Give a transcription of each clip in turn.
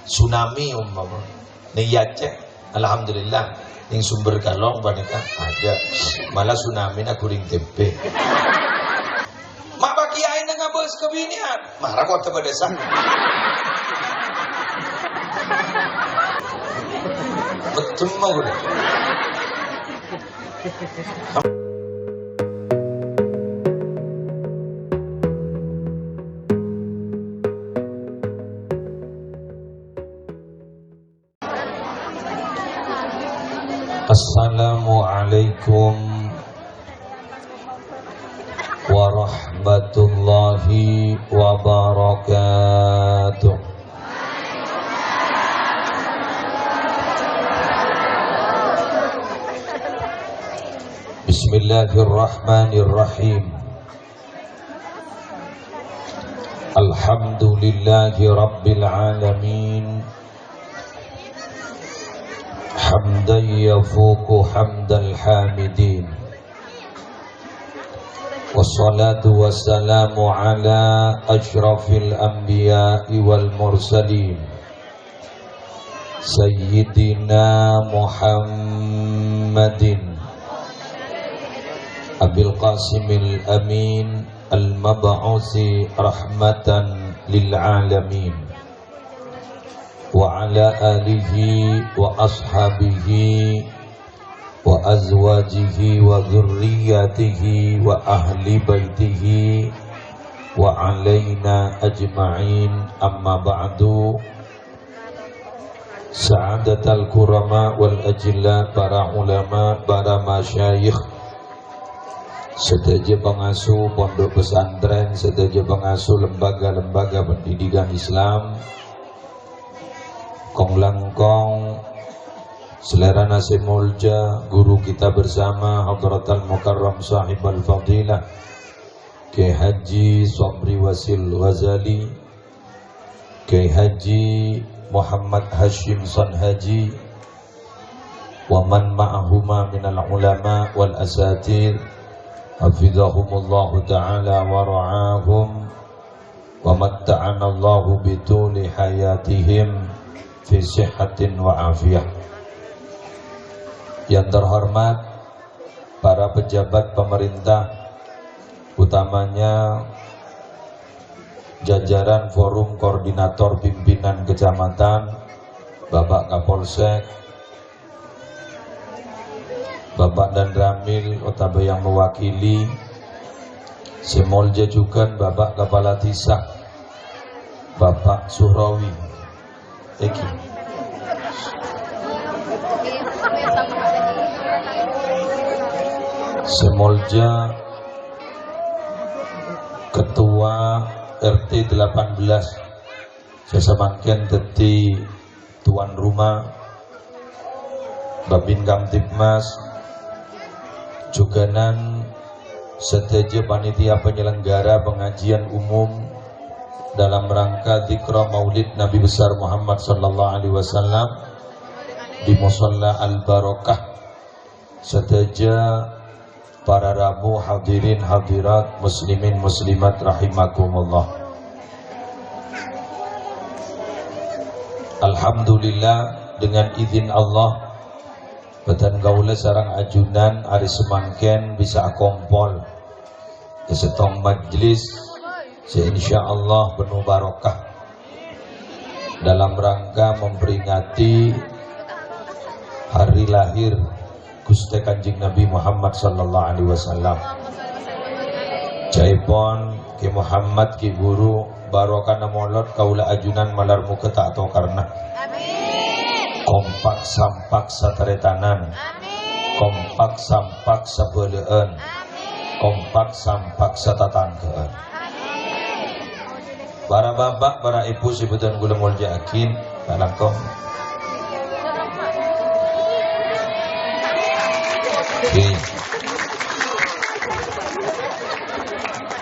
tsunami umpama ning Aceh alhamdulillah ning sumber kalong baneka ada malah tsunami na kuring tempe mak bagi aing ngabes kebinian marah kota desa betul mah gue Assalamualaikum warahmatullahi wabarakatuh. Bismillahirrahmanirrahim. Alhamdulillahi rabbil alamin. حمدا يفوق حمد الحامدين والصلاة والسلام على أشرف الأنبياء والمرسلين سيدنا محمد أبي القاسم الأمين المبعوث رحمة للعالمين وعلى آله وأصحابه وأزواجه وذرياته وأهل بيته وعلينا أجمعين أما بعد سعادة الكرماء والأجلاء para ulama, para masyayikh, sedaya pengasuh pondok pesantren, sedaya pengasuh lembaga-lembaga pendidikan Islam, kong langkong selera nasi mulja, guru kita bersama Hadratal Mukarram Sahib Al-Fadilah Kiai Haji Sobri Wasil Ghazali, Kiai Haji Muhammad Hashim San Haji, wa man ma'ahuma minal ulama wal asatir hafizahumullahu ta'ala wa ra'ahum wa matta'ana Allahu bituli hayatihim fi sihhatin wa afiyah. Yang terhormat para pejabat pemerintah, utamanya jajaran forum koordinator pimpinan kecamatan, Bapak Kapolsek, Bapak dan Ramil Otabe yang mewakili, Semolja juga Bapak Kepala Desa, Bapak Surawi Eki, Semolja Ketua RT 18 saya semakin teti tuan rumah Babin Kamtibmas juganan seteja panitia penyelenggara pengajian umum dalam rangka dzikra Maulid Nabi besar Muhammad sallallahu alaihi wasallam di Musalla Al-Barakah, seteja para ramu hadirin hadirat muslimin muslimat rahimakumullah. Alhamdulillah dengan izin Allah batan gaula sarang ajunan ari semangken bisa kompol setong majlis insyaallah penuh barokah dalam rangka memperingati hari lahir Gusti Kanjeng Nabi Muhammad sallallahu alaihi wasallam. Jaipon Ki Muhammad Ki Guru barokah molot kaula ajunan malar muka tak tau karena. Amin. Kompak sampak sataretanan. Amin. Kompak sampak sabeuleun. Amin. Kompak sampak satatangkeun. Para bapak, para ibu sebutan gula mulja akin, kalangkong.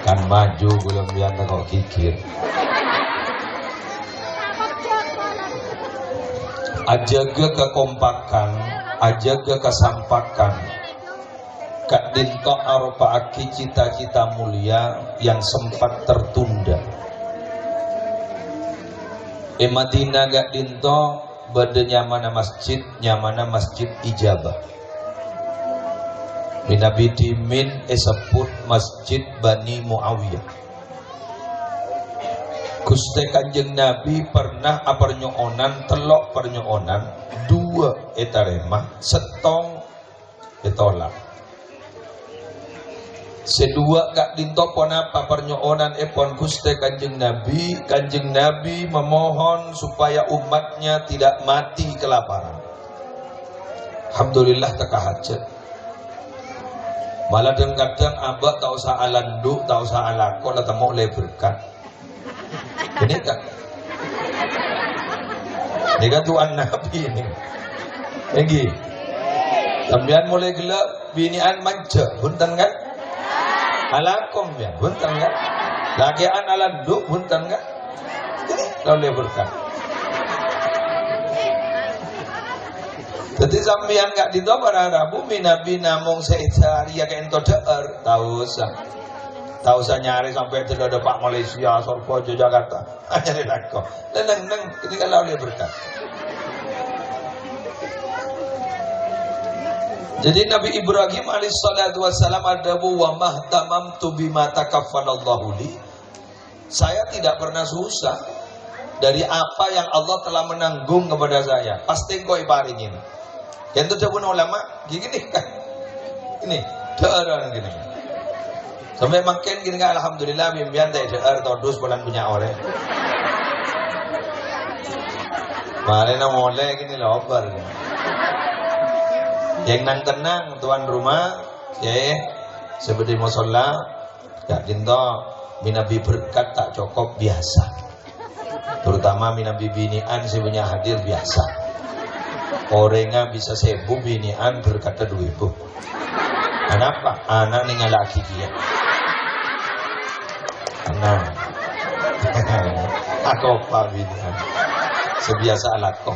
Kan maju belum biar kok kikir. Ajaga kekompakan, ajaga kesampakan. Kak dinto arupa aki cita-cita mulia yang sempat tertunda. Madinah gak dinto bade nyamana masjid ijabah. Nabi dimin sebut masjid Bani Muawiyah. Gusti Kanjeng Nabi pernah apernyoonan telok pernyoonan dua etaremah setong ditolak. Sedua gak dintopon apa pernyoonan epon Gusti Kanjeng Nabi memohon supaya umatnya tidak mati kelaparan. Alhamdulillah teka hajat. Malah kadang abah tak usah alandu, tak usah alako, lah temu oleh berkat. Ini kan Tuhan Nabi ini. Lagi. Sambian mulai gelap binian manja, bunten kan? Alakom ya, bunten kan? Lagian alandu, bunten kan? Ini oleh berkat. Jadi sampeyan gak dito para Rabu Nabi namung sehari ya kayak ento deer, tahu usah nyari sampai tidak ada Pak Malaysia, Surabaya, Jakarta, nyari lako, neng ini kalau oleh berkat. Jadi Nabi Ibrahim alaihissalatu wassalam adabu wa mahtamamtu bima takaffalallahu li. Saya tidak pernah susah dari apa yang Allah telah menanggung kepada saya. Pasti kau ibaringin. Yang itu pun ulama gini kan, ini daerah gini. Sampai makin gini kan, alhamdulillah mimpian dari daerah todus bulan punya orang. Mana mulai gini lobar. Yang nang tenang tuan rumah, ya seperti musola, gak dinto minabi berkat tak cukup biasa. Terutama minabi binian sebenarnya hadir biasa. Orangnya bisa sebu binian berkata 2.000. Kenapa? Anak ningal laki dia. Anak. Aku apa binian? Sebiasa alako.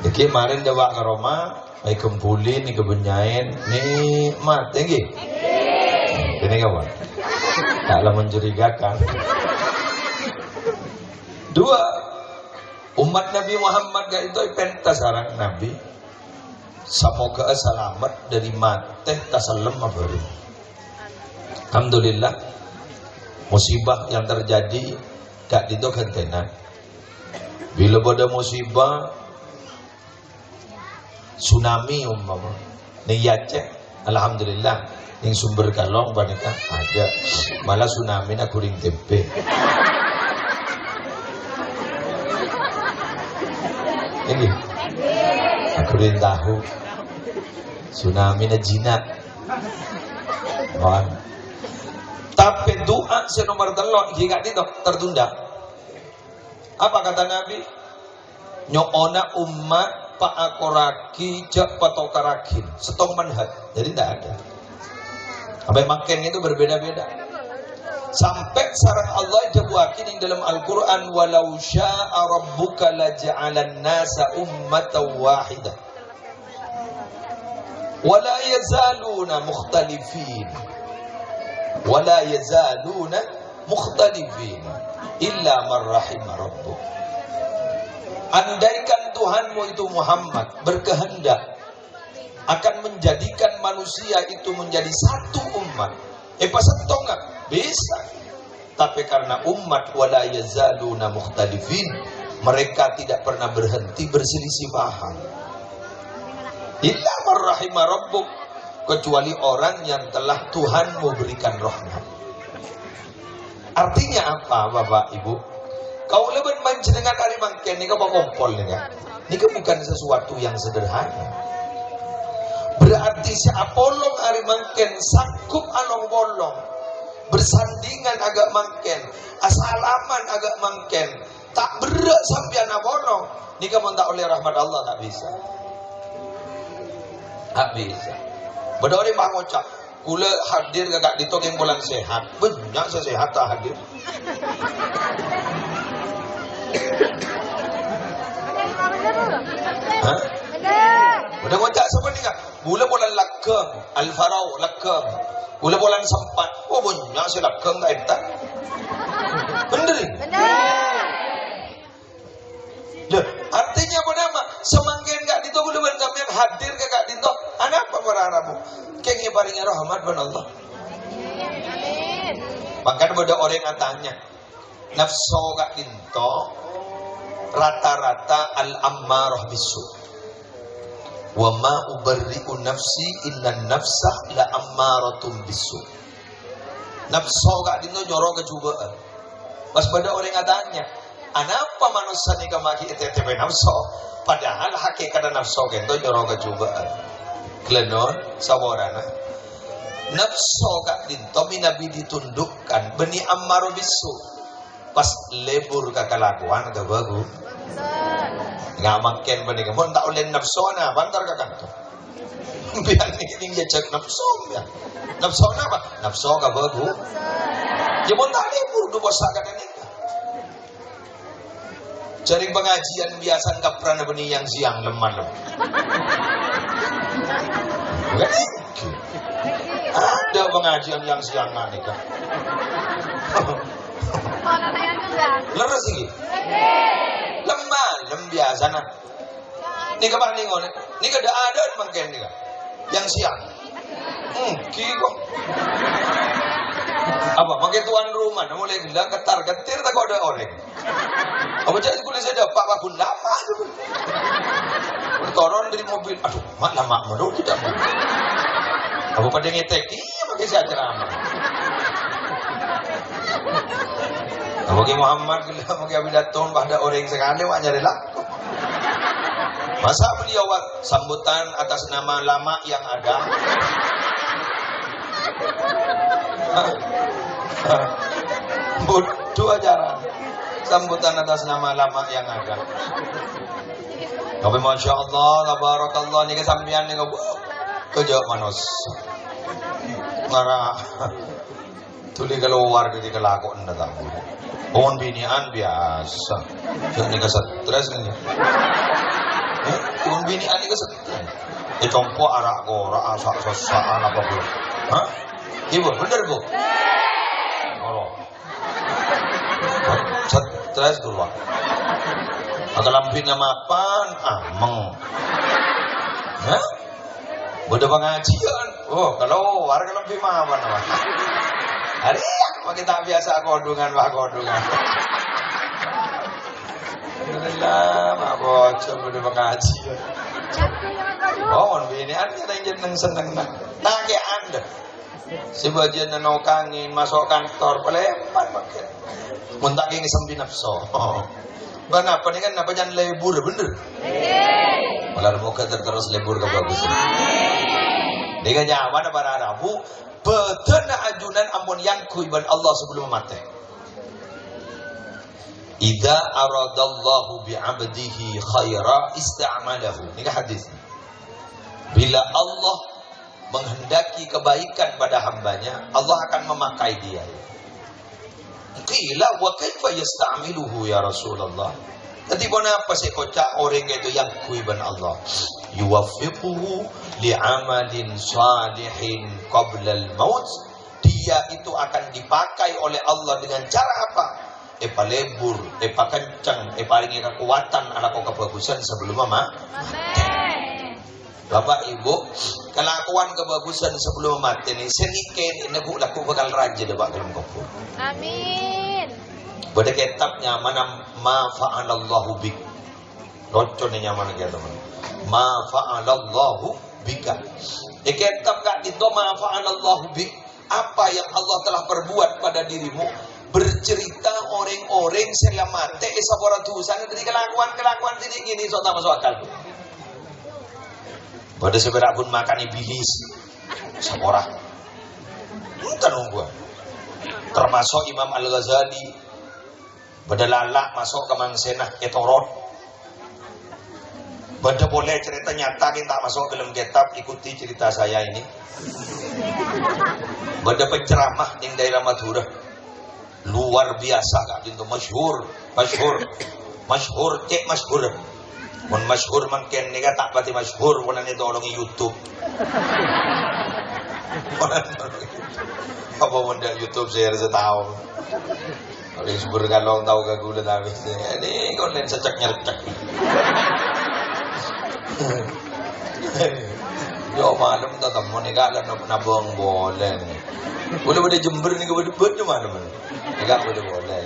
Jadi kemarin dewa ke Roma, baik kempulin, ni kebenyain, nikmat, tinggi. Ini kawan. Taklah mencurigakan. Dua. Umat Nabi Muhammad gak itu pentas sarang Nabi. Semoga selamat dari mati tasalem mabari. Alhamdulillah musibah yang terjadi gak itu kentenan. Bila pada musibah tsunami umpama ning Aceh, alhamdulillah ning sumber kalong baneka ada. Malah tsunami na kuring tempe. Ini aku tahu tsunami na jinak tapi doa senomor telok jika itu tertunda. Apa kata Nabi? Nyokona umat pak akoraki jak patokarakin setong manhat, jadi tidak ada. Sampai makan itu berbeda-beda. Sampai sarang Allah jabuakin yang dalam Al-Quran walau sya'a rabbuka laja'alan nasa ummatan wahidah wala yazaluna mukhtalifin illa man rahima rabbuk. Andaikan Tuhanmu itu Muhammad berkehendak akan menjadikan manusia itu menjadi satu umat, pas setong enggak bisa, tapi karena umat wala yazaluna mukhtalifin, mereka tidak pernah berhenti berselisih paham. Illa marrahima rabbuk, kecuali orang yang telah Tuhanmu berikan rahmat. Artinya apa Bapak Ibu? Kau lebih menjenengan hari mangken nika kompol nika. Nika bukan sesuatu yang sederhana. Berarti si apolong hari mangken sakup along bolong. Bersandingan agak mangken, asalaman agak mangken, tak berat sampai anak bolong. Nika tak oleh rahmat Allah tak bisa. Tak bisa. Bedori bang ngocak, kula hadir gak ditogeng bulan sehat, banyak sehat tak hadir. Hah? Udah ngocak siapa nih kak? Bulan lakam, al-farau lakam. Bulan sempat, oh banyak sih lakam tak entah. Bener. hadir ke Kak Dinto, apa berharapmu? Kayak paringnya rahmat ban Allah. Makanya pada orang yang tanya, nafsu Kak Dinto rata-rata al-ammarah bisu. Wa ma ubarri'u nafsi innan nafsa la ammaratun bisu. Nafsu Kak Dinto nyoro kecubaan. Pas pada orang yang tanya, anapa manusia ni kamaki itTP nafsu? Padahal hakikat nafsu kento nyoro kecubaan. Klenon saborana. Nafsu Kak Dinto minabi ditundukkan beni ammaru bisu. Pas lebur kakalakuan ke bagu. Nggak makin beni kemon tak oleh nafsu na bantar ka kanto. Biar ning jejak nafsu ya. Nafsu na apa? Nafsu ka bagu. Ya mon tak lebur do bosakan ini. Jaring pengajian biasa enggak pernah beni yang siang lemah. Ada pengajian yang siang nih kan. Leres iki. Lemah, biasa nah. Ini kapan nih ngone? Ini kada ada mungkin nih kan. Yang siang. Kiko. Apa? Makai tuan rumah, mulai bilang ketar-ketir tak ada orang. Apa jadi kulit saya dapat bakun lama tu. Bertoron dari mobil, aduh, mak lama menurut tidak. Apa pada ngetek? Iya, pakai saya ceramah. Bagi Muhammad, bagi Abidatun, pada orang sekali, wak nyari laku. Masa beliau sambutan atas nama lama yang ada? Bodoh ajaran. Sambutan atas nama lama yang ada. Tapi Masya Allah, Tabarakallah, ini kesampian ini kejauh manusia. Marah. Tuli keluar dari kelakuan datang. Pohon binian biasa. Jangan ini kesetres ini. Pohon binian ini kesetres. Itu arak korak asak sesaan apa pun. Hah? Ibu, bener bu? Oh. Stres dulu. Atau lampin nama apaan? Ameng. Hah? Beda pengajian. Oh, kalau warga lebih apa nama? Hari makin tak biasa kodungan. Alhamdulillah, mak bocor beda pengajian. Oh, ini ada yang seneng nak. Nage anda. Sebagian nanokangin masuk kantor pelempar pakai. Muntak ini sembi nafsu. Kenapa nih kan apa jangan lebur bener? Malah muka terus lebur ke bagus. Dengan nyawa ada para Arabu, betena ajunan ampun yang kuiban Allah sebelum mati. Idza aradallahu bi'abdihi khaira ista'malahu. Ini hadis. Bila Allah menghendaki kebaikan pada hambanya, Allah akan memakai dia. Qila wa kaifa yasta'miluhu ya Rasulullah. Tadi apa sih kocak orang itu yang kuiban Allah? Yuwaffiquhu li'amalin salihin qabla al-maut. Dia itu akan dipakai oleh Allah dengan cara apa? Epa lebur, epa kencang, paringi kekuatan, ala kebagusan sebelum mama. Bapak Ibu, kelakuan kebagusan sebelum mati ini seniken ini laku bakal raja deh Pak dalam kubur. Amin. Pada kitabnya mana ma fa'alallahu bik. Locon ini nyaman ya teman. Ma fa'alallahu bika. Kitab Kak itu ma fa'alallahu bik. Apa yang Allah telah perbuat pada dirimu? Bercerita orang-orang selamat sabora tusan dari kelakuan tidak gini so tak masuk akal. Pada seberak pun makan iblis sabora. Bukan gua. Termasuk Imam Al-Ghazali pada lalak masuk ke mangsenah etorot. Pada boleh cerita nyata kita masuk dalam kitab, ikuti cerita saya ini. Pada penceramah yang daerah Madura. Luar biasa Kak, itu masyhur. Mun masyhur mungkin nika tak pati masyhur punan itu orang YouTube. Apa modal YouTube saya rasa tahu. Kalau subur kalau tahu ke gula tapi ini konten secek nyercek. Yo malam tak temu ni kalau nabung boleh. Boleh Jember ni boleh mana mana. Enggak boleh.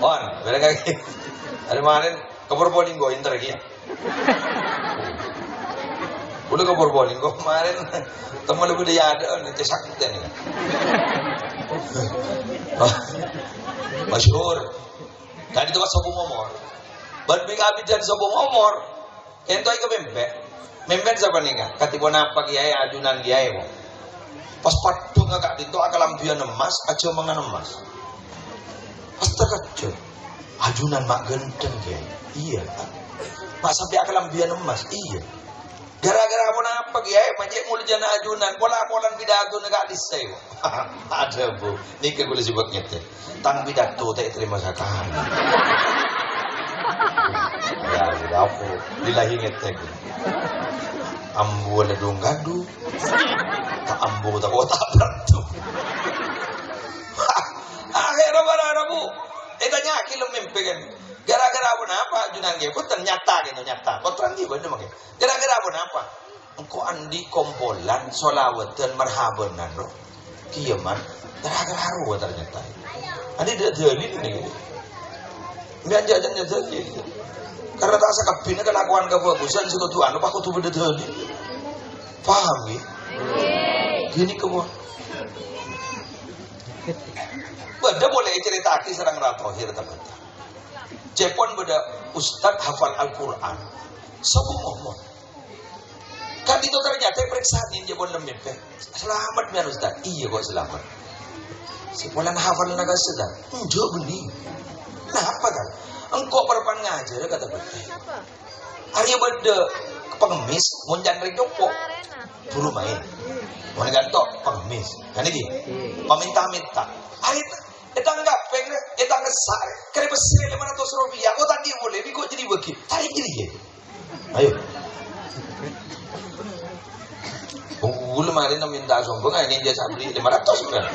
On, mereka hari kemarin ke Probolinggo inter lagi. Boleh ke Probolinggo kemarin temu lebih dia ada nanti sakit ni. Masyhur. Tadi tu pas sopo momor. Berbika abidan sopo momor. Entoi ke membe. Memben siapa nih kan? Katipu napa kiai ajunan kiai mo. Pas padung agak dinto akalam bian emas, aja mangan emas. Pas terkejut, ajunan mak gendeng kiai. Iya. Mak sampai akalam bian emas. Iya. Gara-gara apa napa kiai? Macam mulu jana ajunan, pola-polan pidato negak disay. Ada bu, ni ke boleh sebut nyete. Tang pidato tak terima sakan. Ya, sudah apa? Dilahi ngetek. Ambu ada dong gadu, tak ambu tak otak beratu. Akhirnya barang bu, tanya kilo mimpi kan. Gara-gara apa napa junan dia pun ternyata gitu nyata. Kau terang dia benar makin. Gara-gara apa napa? Engkau andi kompolan solawatan marhabanan lo. Kiaman. Gara-gara haru ternyata. Andi dia terlin ni. Mian jajan terlin. Karena tak asa kabinnya kelakuan kebagusan suka Tuhan. Apa aku tuh beda terlin? Paham gitu? Gini kebun. Beda boleh cerita aki serang ratohir teman. Jepon beda Ustad hafal Al-Quran. Sabu ngomong. Kan itu ternyata periksaan Jepon lemit. Selamat biar Ustad. Iya kok selamat. Sekolah hafal naga sedang. Enggak benih. Nah apa kan? Engkau perpan ngajar kata betul. Arya beda pengemis. Munjan rejopo. Buru main. Mau gantok pengemis. Kan ini. Peminta-minta. Hari etang gapeng, etang ngesar, kare besar 500 rupiah. Kau tadi boleh, kau jadi bagi. Tarik jadi ya. Ayo. Gue kemarin minta sombong, ini dia beli 500 kan.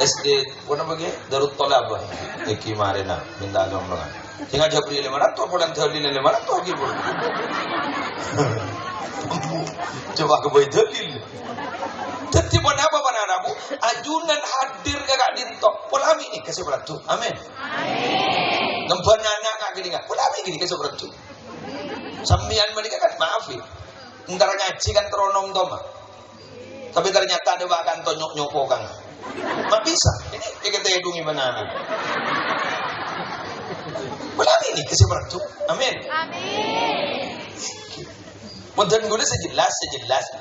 SD, mana bagi? Darut Tolabah. Eki kemarin minta sombong. Tinggal aja beli 500, pulang terli 500 gitu. Coba ke boy terli. Tetapi apa panaramu? Ajunan hadir kakak dintok. Polami ni kasih beratu. Amin. Amin. Nampak anak kak gini kan? Polami gini kasih beratu. Sambian mereka kan maafi. Ntar ngaji kan teronom toma. Tapi ternyata ada bahkan tonyok nyopo kan. Mak bisa. Ini kita hidungi banana. Polami ni kasih beratu. Amin. Amin. Mudah gula sejelas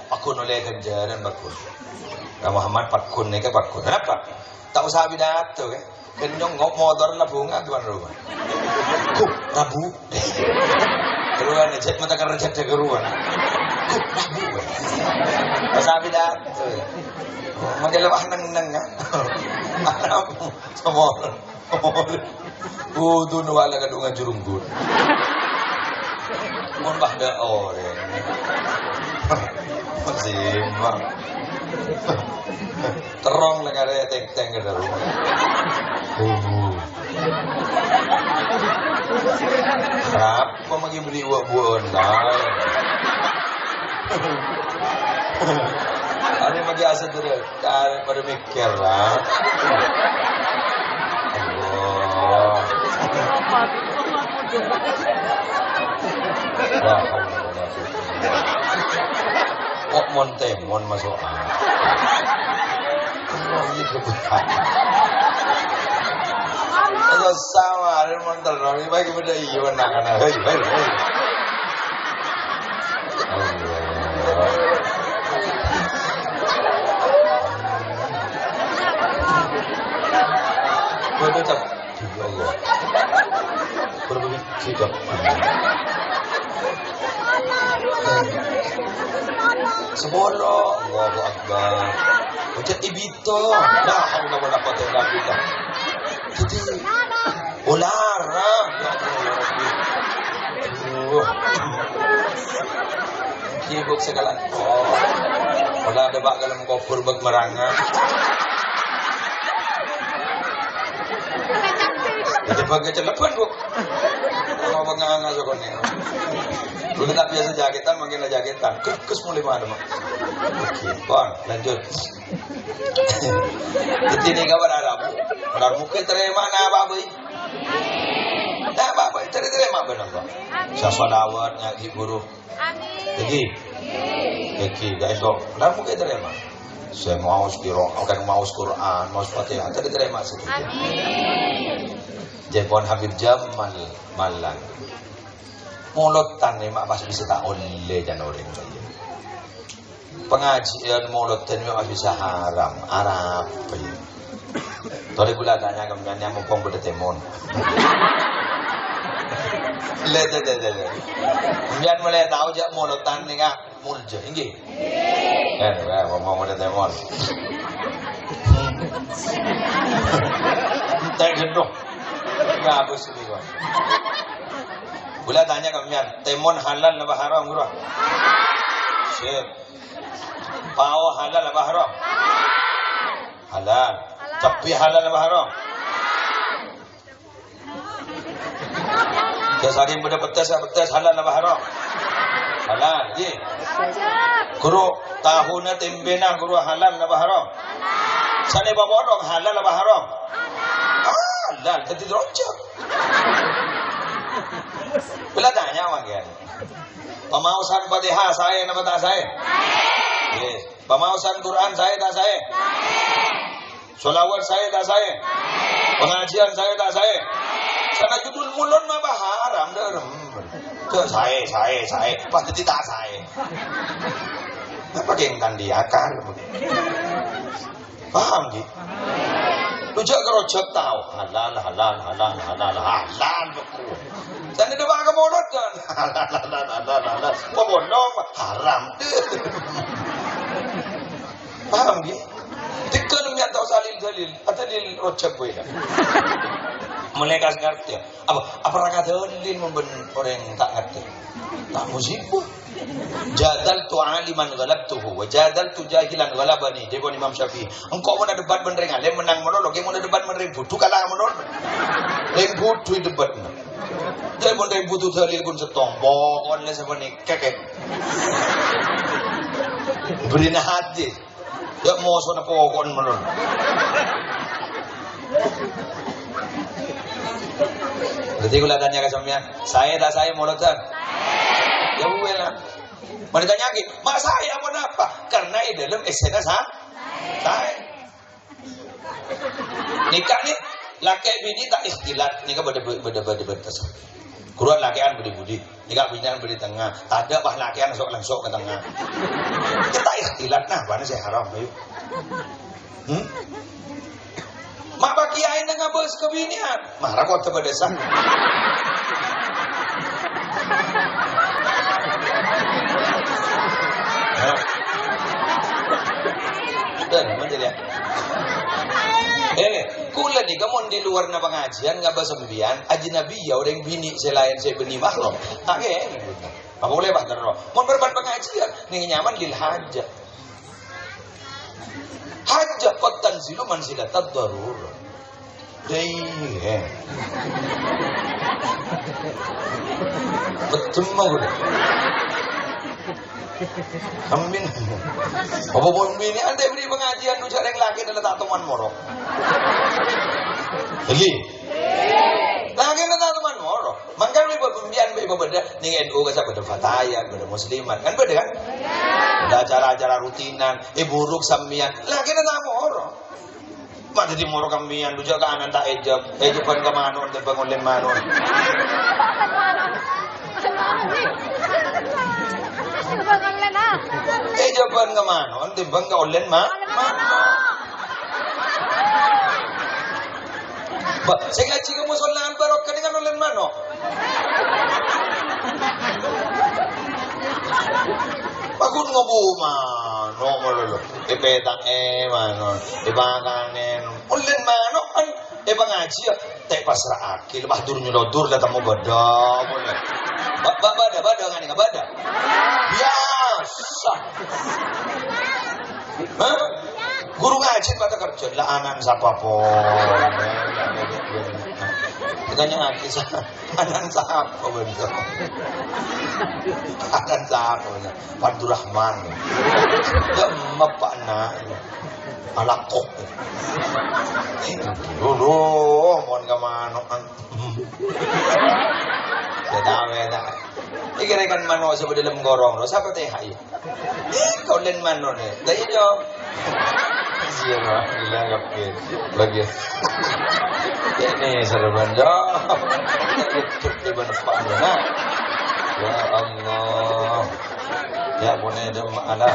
pakun oleh ganjaran pakun. Muhammad pakun ni ke pakun. Kenapa? Tak usah pidato ke. Kenyong ngok motor lah bunga tuan rumah. Kup rabu. Keruan jet mata kerja jet keruan. Kup rabu. Tak usah pidato. Magalawah nang kan. Semua. Tu nuwala kadungan jurunggun. Mun bahda orang masih mak terong negara teng-teng ke dalam apa magi beli buah ondai ada magi asa terus pada mikir lah Allah kok mon masuk ini kebutuhan itu sama ada montel ini bagi beda iya anak-anak hei gue tetap ya Allah berbagi sikap Semolo, Allahu Akbar. Ucap ibito, dah haula wala quwwata illa billah. Jadi ulara, ya Allah. Kibuk segala. Wala ada bak dalam kofur bak meranga. Jadi pakai celepan kok. Mau pengangas kok nih. Dulu tak biasa jaketan, makin jaketan. Kes mulai mana mak? Oke, bon, lanjut. Jadi ni kabar Arab. Arab mungkin terima na babai. Nah babai terima benar kok. Siapa dawatnya guru. Jadi, guys kok. Arab mungkin terima. Saya mau sekiro, akan mau Quran, mau Fatihah, terima sedikit. Amin. Jepon Habib Jamal Malang. Mulut tan ni mak pas bisa tak oleh jan orang saya. Pengajian mulut tan mak bisa haram, Arab. Tadi pula tanya kemudian yang mumpung berdetemon. Le. Kemudian mulai tahu jak mulut tan ni kak mulja, ingi. Ngomong berdetemon. Tak gendong. Enggak habis ini gua. Boleh tanya kalian, temon halal apa haram guru? Sip. Pao halal apa haram? Halal. Capi halal apa haram? Kesaking pada petas halal apa haram? Halal. Ye. Guru tahuna tembena guru halal apa haram? Sane babodong halal apa haram? Halal. Jadi rojak. Bila tanya wagian. Pemausan Fatihah saya apa tak saya? Yes. Pemausan Quran saya tak saya? Sholawat saya tak saya? Pengajian saya tak saya? Sana judul mulut mah haram dah. Ke saya. Pasti tidak saya. Apa gengkan dia akar? Paham gitu? Rujak kerojak tahu halal betul. Dan itu bangga mulut kan halal. Pemodong haram. Paham gitu? Tekan yang tahu salil atau di rojak gue kan. Mulai kasih ngerti. Apa rangka dalil memben orang tak ngerti. Tak musibah. Jadal tu aliman galabtuhu wa jadal tu jahilan galabani. Dia pun Imam Syafi'i. Engkau mana debat menering alim menang monolog, yang mana debat menering butuh kalah monolog. Lem butuh debat. Dia pun lem butuh dalil pun setong. Bokon le sepenik kekek. Beri hati. Ya mau sona pokon monolog. Jadi kalau tanya ke sampean, saya tak saya monolog tak? Ya lah. Mau ditanya lagi, mak saya apa? Karena di dalam esena saya. Nikah ni, laki bini tak ikhtilat, nikah beda-beda. Kuruan lakian budi-budi, nikah binian bedi tengah. Tak ada bah lakian langsung ke tengah. Kita ikhtilat nah, mana saya haram ayo. Mak bagi ain dengan bos kebinian, marah kau terbedesa. Dan menjadi kula ni kamu di luar na pengajian nggak bahasa sembian ajnabi ya orang bini selain saya bini makhluk tak apa boleh bah terus mau berbuat pengajian nih nyaman lil hajat qad tanzilu manzilatat darurah betul mau amin. Apa pun bini anda beri pengajian tu cara yang laki adalah tak teman morok. Lagi. Laki adalah tak teman morok. Maka beri pembian beri beda. Nih NU kasih beda fatayat, beda muslimat kan beda kan? Ada acara-acara rutinan. Buruk sambian. Laki adalah tak morok. Mak jadi morok kambian. Tu jaga anak tak ejab. Ejaban ke manon, terbang oleh manon. Jawaban ke mana? Timbang ke olen mak? Saya ngaji kamu solat barokah dengan olen mana? Aku ngobu mano malolo. Ipetang mano. Ibanganen. Olen mano kan ngaji ya. Tek pasrah akil bah dur nyulodur datang mau bada boleh. Bada ngani enggak bada. Biasa. Hah? Guru ngaji kata kerja lah anan sapa pon. Makanya kisah anan sahab bentuk. Anan sahab bentuk. Abdurrahman. Gemep Pak Na. Alakok. Dulu mohon kemana beda. Iki rekan mano sa dalam gorong, siapa teh hayu? Kau len mano ne. Dai jo. Siapa dilanggap lagi. Ini serban jo. Itu di mana Pak Na? Ya Allah. Ya boleh jemaah.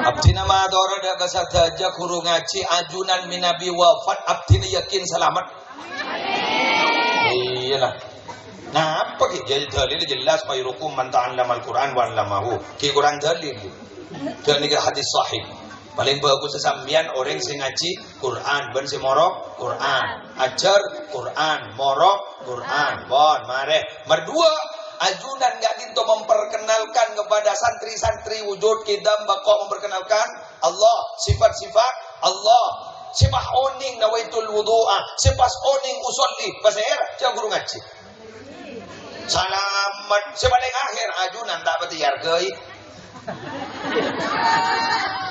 Abdi nama adora da kasadaja guru ngaji ajunan minabi wafat abdi yakin selamat. Iyalah. Nah, apa ki jadi dalil jelas mayrukum man ta'allama al-Qur'an wa 'allamahu. Ki Quran dalil. Dan ini hadis sahih. Paling bagus sesambian orang sing ngaji Quran ben sing morok Quran, ajar Quran, morok Quran. Bon, mare. Berdua ajunan gak gitu memperkenalkan kepada santri-santri wujud kita bakal memperkenalkan Allah, sifat-sifat Allah. Sipah oning nawaitul wudu'a, sipas oning usolli. Pasir, siapa guru ngaji. Salamat, sepaling akhir ajunan tak pati hargai.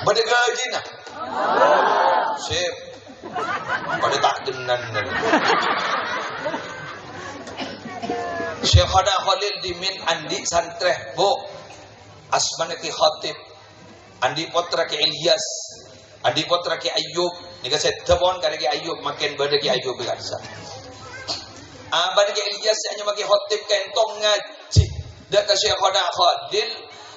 Pada gaji nak. Sip. Pada tak denan. Syekhana Khalil dimin andi santreh bu asmana ki khatib andi potra ki Ilyas andi potra ki Ayub nika setebon kare ki Ayub makin bade ki Ayub biasa bade ki Ilyas hanya maki khatib kentong ngaji dak ka Syekhana Khalil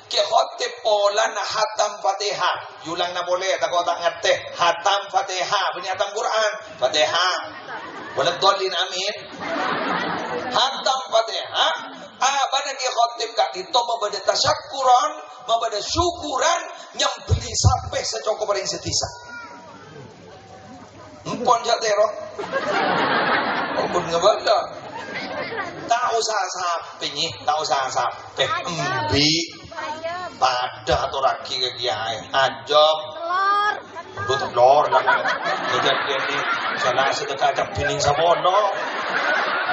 ki khatib pola na hatam Fatihah yulang na boleh tak tak ngerti hatam Fatihah bunyi hatam Quran Fatihah walad dallin amin hatam Fatihah bana ki khatib kak dito mabada tasyakuran mabada syukuran yang beli sampai secoko paling setisa empon jatero empon ngabala tak usah sampai embi pada atau raki ke kiai ajab telur kejadian ini salah sedekah cap pining sabono.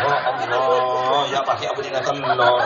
Oh Allah, ya pakai apa dengan telur?